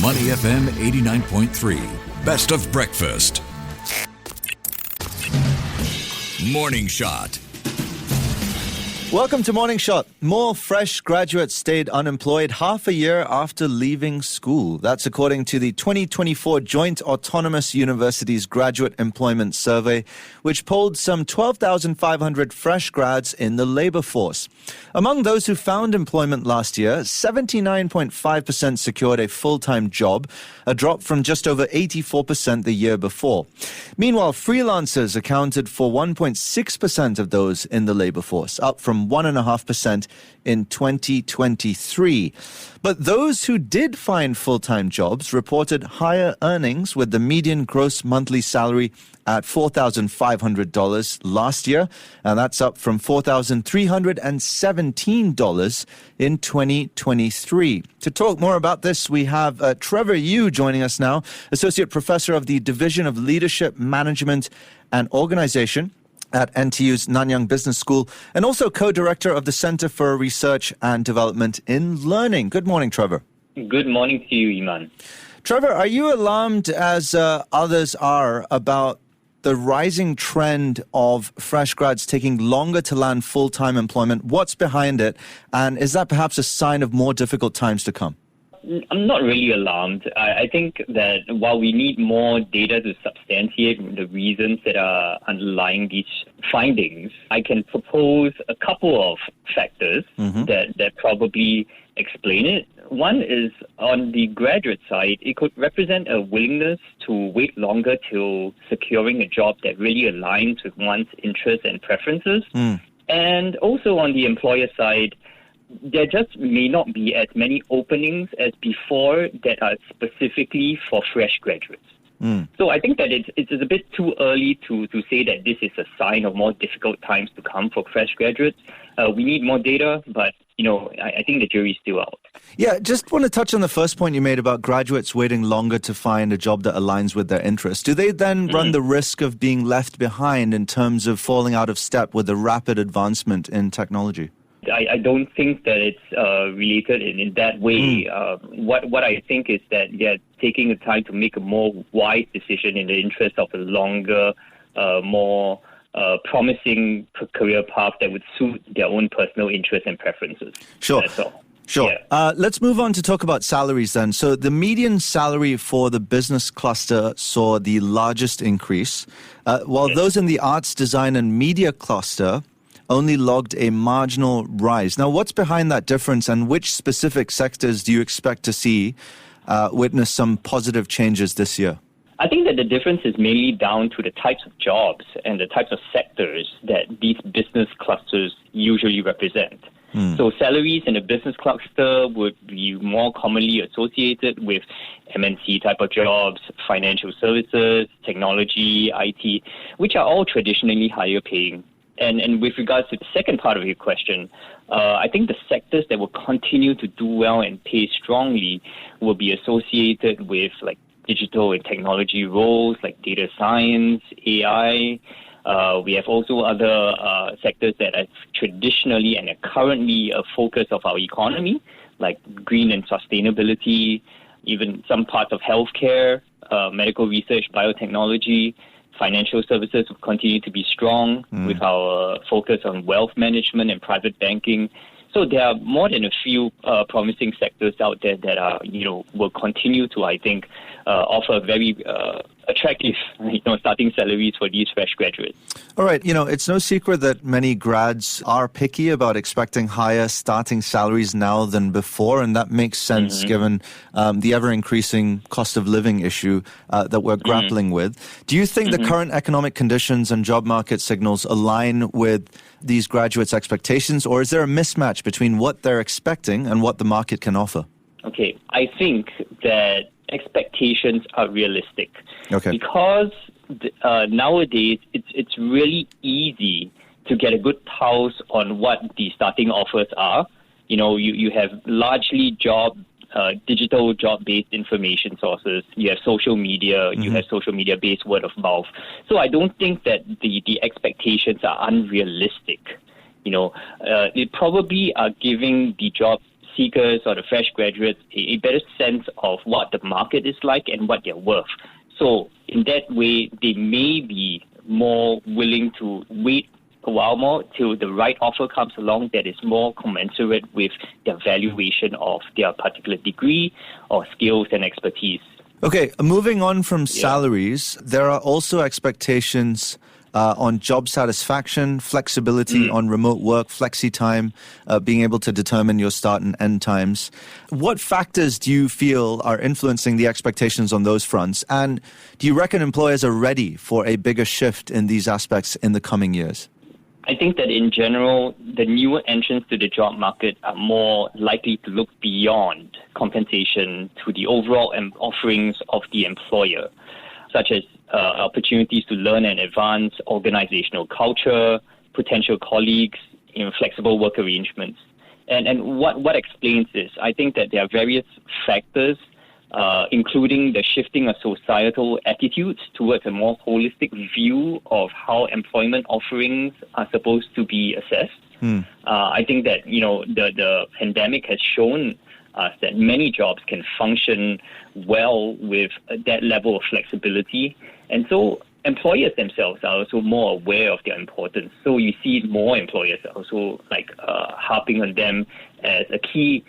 Money FM 89.3. Best of breakfast. Morning Shot. Welcome to Morning Shot. More fresh graduates stayed unemployed half a year after leaving school. That's according to the 2024 Joint Autonomous Universities Graduate Employment Survey, which polled some 12,500 fresh grads in the labor force. Among those who found employment last year, 79.5% secured a full-time job, a drop from just over 84% the year before. Meanwhile, freelancers accounted for 1.6% of those in the labor force, up from 1.5% in 2023. But those who did find full-time jobs reported higher earnings, with the median gross monthly salary at $4,500 last year, and that's up from $4,317 in 2023. To talk more about this, we have Trevor Yeo joining us now, Associate Professor of the Division of Leadership, Management and Organization at NTU's Nanyang Business School, and also co-director of the Center for Research and Development in Learning. Good morning, Trevor. Good morning to you, Iman. Trevor, are you alarmed, as others are, about the rising trend of fresh grads taking longer to land full-time employment? What's behind it? And is that perhaps a sign of more difficult times to come? I'm not really alarmed. I think that while we need more data to substantiate the reasons that are underlying these findings, I can propose a couple of factors that probably explain it. One is, on the graduate side, it could represent a willingness to wait longer till securing a job that really aligns with one's interests and preferences. And also on the employer side, there just may not be as many openings as before that are specifically for fresh graduates. So I think that it's a bit too early to say that this is a sign of more difficult times to come for fresh graduates. We need more data, but I think the jury's still out. Yeah, just want to touch on the first point you made about graduates waiting longer to find a job that aligns with their interests. Do they then run the risk of being left behind in terms of falling out of step with the rapid advancement in technology? I don't think that it's related in that way. What I think is that they're taking the time to make a more wise decision in the interest of a longer, more promising career path that would suit their own personal interests and preferences. Sure. That's all. Sure. Yeah. Let's move on to talk about salaries then. So the median salary for the business cluster saw the largest increase, while those in the arts, design and media cluster only logged a marginal rise. Now, what's behind that difference, and which specific sectors do you expect to see witness some positive changes this year? I think that the difference is mainly down to the types of jobs and the types of sectors that these business clusters usually represent. So salaries in the business cluster would be more commonly associated with MNC type of jobs, financial services, technology, IT, which are all traditionally higher paying. And with regards to the second part of your question, I think the sectors that will continue to do well and pay strongly will be associated with like digital and technology roles like data science, AI. We have also other sectors that are traditionally and are currently a focus of our economy, like green and sustainability, even some parts of healthcare, medical research, biotechnology. Financial services will continue to be strong with our focus on wealth management and private banking. So there are more than a few promising sectors out there that are, will continue to, I think, offer very attractive, starting salaries for these fresh graduates. All right. It's no secret that many grads are picky about expecting higher starting salaries now than before, and that makes sense given the ever-increasing cost of living issue that we're grappling with. Do you think the current economic conditions and job market signals align with these graduates' expectations, or is there a mismatch between what they're expecting and what the market can offer? Okay, I think that expectations are realistic. Okay. Because nowadays it's really easy to get a good pulse on what the starting offers are. You have largely digital job-based information sources. You have social media. You have social media-based word of mouth. So I don't think that the expectations are unrealistic. They probably are giving the job seekers or the fresh graduates a better sense of what the market is like and what they're worth. So in that way, they may be more willing to wait a while more till the right offer comes along that is more commensurate with their valuation of their particular degree or skills and expertise. Okay, moving on from salaries, there are also expectations on job satisfaction, flexibility on remote work, flexi time, being able to determine your start and end times. What factors do you feel are influencing the expectations on those fronts? And do you reckon employers are ready for a bigger shift in these aspects in the coming years? I think that in general, the newer entrants to the job market are more likely to look beyond compensation to the overall offerings of the employer, such as opportunities to learn and advance, organizational culture, potential colleagues, flexible work arrangements. And what explains this? I think that there are various factors, including the shifting of societal attitudes towards a more holistic view of how employment offerings are supposed to be assessed. I think that, the pandemic has shown us that many jobs can function well with that level of flexibility. And so employers themselves are also more aware of their importance. So you see more employers also harping on them as a key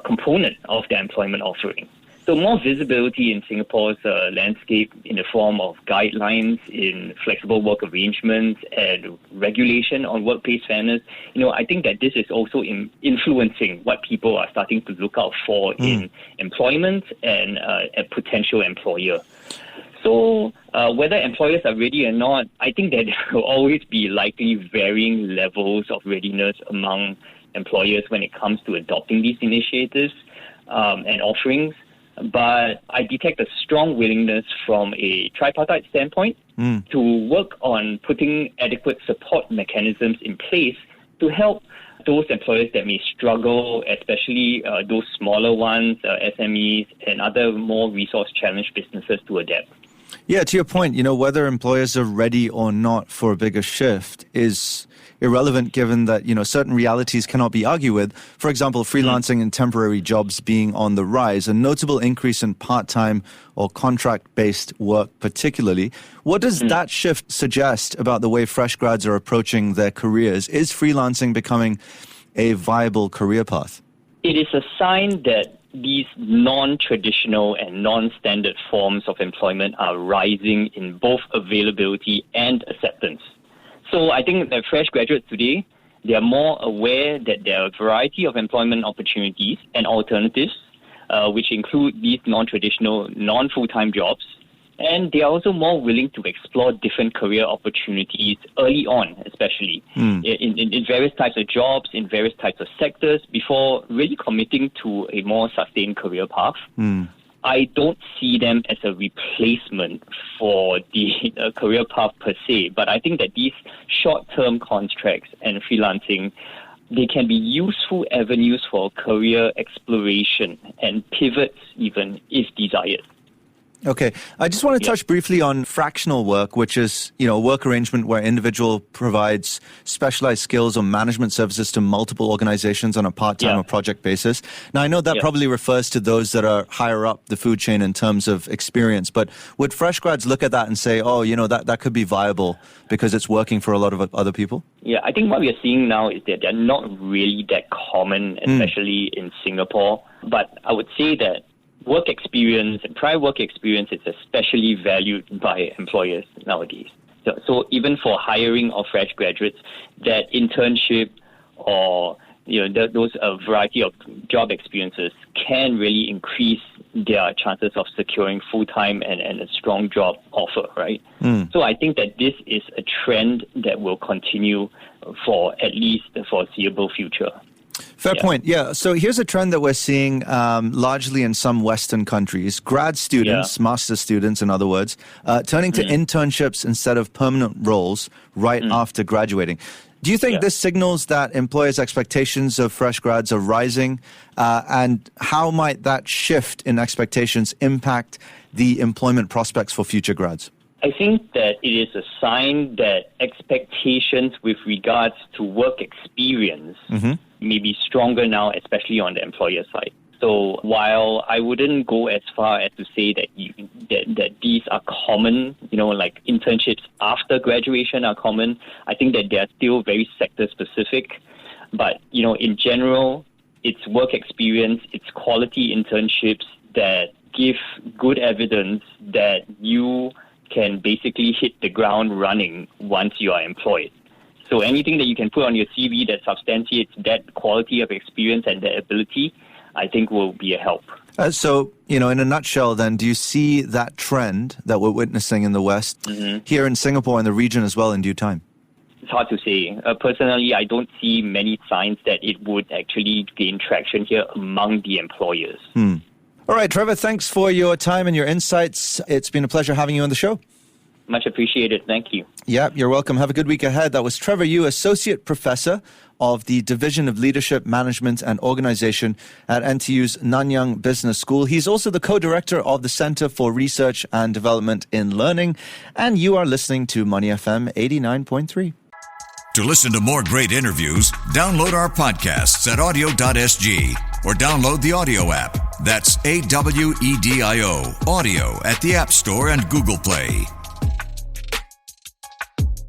component of their employment offering. So more visibility in Singapore's landscape in the form of guidelines in flexible work arrangements and regulation on workplace fairness. I think that this is also influencing what people are starting to look out for in employment and a potential employer. So whether employers are ready or not, I think that there will always be likely varying levels of readiness among employers when it comes to adopting these initiatives and offerings. But I detect a strong willingness from a tripartite standpoint to work on putting adequate support mechanisms in place to help those employers that may struggle, especially those smaller ones, SMEs, and other more resource-challenged businesses to adapt. Yeah, to your point, whether employers are ready or not for a bigger shift is irrelevant given that, certain realities cannot be argued with. For example, freelancing and temporary jobs being on the rise, a notable increase in part-time or contract-based work particularly. What does that shift suggest about the way fresh grads are approaching their careers? Is freelancing becoming a viable career path? It is a sign that these non-traditional and non-standard forms of employment are rising in both availability and acceptance. So I think that fresh graduates today, they are more aware that there are a variety of employment opportunities and alternatives, which include these non-traditional, non-full-time jobs. And they are also more willing to explore different career opportunities early on, especially in various types of jobs, in various types of sectors, before really committing to a more sustained career path. I don't see them as a replacement for the career path per se, but I think that these short-term contracts and freelancing, they can be useful avenues for career exploration and pivots even if desired. Okay. I just want to touch briefly on fractional work, which is, a work arrangement where individual provides specialized skills or management services to multiple organizations on a part-time or project basis. Now, I know that probably refers to those that are higher up the food chain in terms of experience, but would fresh grads look at that and say, that could be viable because it's working for a lot of other people? Yeah, I think what we are seeing now is that they're not really that common, especially in Singapore. But I would say that work experience and prior work experience is especially valued by employers nowadays. So even for hiring of fresh graduates, that internship or those variety of job experiences can really increase their chances of securing full-time and a strong job offer, right? So I think that this is a trend that will continue for at least the foreseeable future. Fair point. Yeah. So here's a trend that we're seeing largely in some Western countries. Grad students, master's students, in other words, turning to internships instead of permanent roles right after graduating. Do you think this signals that employers' expectations of fresh grads are rising? And how might that shift in expectations impact the employment prospects for future grads? I think that it is a sign that expectations with regards to work experience maybe stronger now, especially on the employer side. So while I wouldn't go as far as to say that that these are common, like internships after graduation are common, I think that they are still very sector specific. But, in general, it's work experience, it's quality internships that give good evidence that you can basically hit the ground running once you are employed. So anything that you can put on your CV that substantiates that quality of experience and that ability, I think will be a help. So, in a nutshell then, do you see that trend that we're witnessing in the West here in Singapore and the region as well in due time? It's hard to say. Personally, I don't see many signs that it would actually gain traction here among the employers. All right, Trevor, thanks for your time and your insights. It's been a pleasure having you on the show. Much appreciated. Thank you. Yeah, you're welcome. Have a good week ahead. That was Trevor Yeo, Associate Professor of the Division of Leadership, Management and Organization at NTU's Nanyang Business School. He's also the co-director of the Center for Research and Development in Learning. And you are listening to Money FM 89.3. To listen to more great interviews, download our podcasts at audio.sg or download the audio app. That's AWEDIO, audio at the App Store and Google Play.